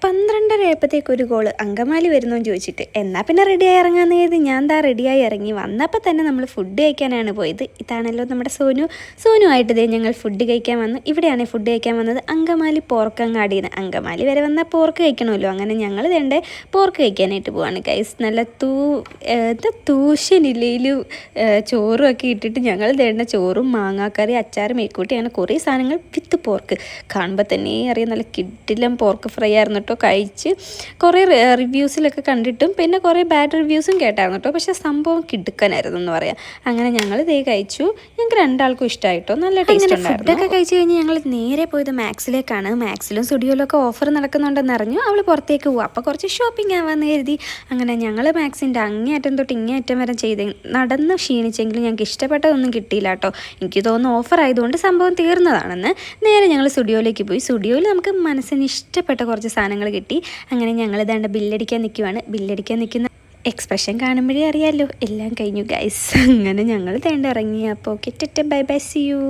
12:30 ആയപ്പോഴത്തേക്ക് ഒരു കോള് അങ്കമാലി വരുന്നോന്ന് ചോദിച്ചിട്ട് എന്നാൽ പിന്നെ റെഡിയായി ഇറങ്ങാന്ന് കരുതി ഞാൻ റെഡിയായി ഇറങ്ങി വന്നപ്പോൾ തന്നെ നമ്മൾ ഫുഡ് കഴിക്കാനാണ് പോയത്. ഇതാണല്ലോ നമ്മുടെ സോനുമായിട്ട് ഇതേ ഞങ്ങൾ ഫുഡ് കഴിക്കാൻ വന്നു. ഇവിടെയാണ് ഫുഡ് കഴിക്കാൻ വന്നത്, അങ്കമാലി പോർക്കങ്ങാടിന്ന്. അങ്കമാലി വരെ വന്നാൽ പോർക്ക് കഴിക്കണമല്ലോ, അങ്ങനെ ഞങ്ങൾ വേണ്ടേ പോർക്ക് കഴിക്കാനായിട്ട് പോവാണ് ഗൈസ്. നല്ല തൂശനിലയിലും ചോറും ഒക്കെ ഇട്ടിട്ട് ഞങ്ങൾ തേണ്ട ചോറും മാങ്ങാക്കറി അച്ചാറും മേക്കൂട്ടി അങ്ങനെ കുറേ സാധനങ്ങൾ വിത്ത് പോർക്ക്. കാണുമ്പോൾ തന്നെ അറിയാം നല്ല കിഡിലും പോർക്ക് ഫ്രൈ ആയിരുന്നു കേട്ടോ. കഴിച്ച് കുറേ റിവ്യൂസിലൊക്കെ കണ്ടിട്ടും പിന്നെ കുറേ ബാഡ് റിവ്യൂസും കേട്ടായിരുന്നു കേട്ടോ. പക്ഷേ സംഭവം കിടുക്കനായിരുന്നു എന്ന് പറയാം. അങ്ങനെ ഞങ്ങൾ ഇതേ കഴിച്ചു. ഞങ്ങൾക്ക് രണ്ടാൾക്കും ഇഷ്ടമായിട്ടോ, നല്ല ടേസ്റ്റ് ഉണ്ടായിരുന്നു. ഫുഡൊക്കെ കഴിച്ച് കഴിഞ്ഞ് ഞങ്ങൾ നേരെ പോയത് മാക്സിലേക്കാണ്. മാക്സിലും സ്റ്റുഡിയോയിലും ഒക്കെ ഓഫർ നടക്കുന്നുണ്ടെന്ന് അറിഞ്ഞു. അവൾ പുറത്തേക്ക് പോകും, അപ്പോൾ കുറച്ച് ഷോപ്പിംഗ് ആവാമെന്ന് കരുതി അങ്ങനെ ഞങ്ങൾ മാക്സിൻ്റെ അങ്ങേയറ്റം തൊട്ട് ഇങ്ങേയറ്റം വരെ നടന്ന് ക്ഷീണിച്ചെങ്കിലും ഞങ്ങൾക്ക് ഇഷ്ടപ്പെട്ടതൊന്നും കിട്ടിയില്ല കേട്ടോ. എനിക്ക് തോന്നുന്നു ഓഫർ ആയതുകൊണ്ട് സംഭവം തീർന്നതാണെന്ന്. നേരെ ഞങ്ങൾ സ്റ്റുഡിയോയിലേക്ക് പോയി. സ്റ്റുഡിയോയിൽ നമുക്ക് മനസ്സിന് ഇഷ്ടപ്പെട്ട കുറച്ച് സാധനങ്ങൾ കിട്ടി. അങ്ങനെ ഞങ്ങൾ ഇതാണ്ട് ബില്ലടിക്കാൻ നിൽക്കുവാണ്. ബില്ലടിക്കാൻ നിൽക്കുന്ന എക്സ്പ്രഷൻ കാണുമ്പോഴേ അറിയാമല്ലോ എല്ലാം കഴിഞ്ഞു ഗൈസ്. അങ്ങനെ ഞങ്ങൾ തേണ്ട ഇറങ്ങി. അപ്പോൾ okay, bye bye, see U.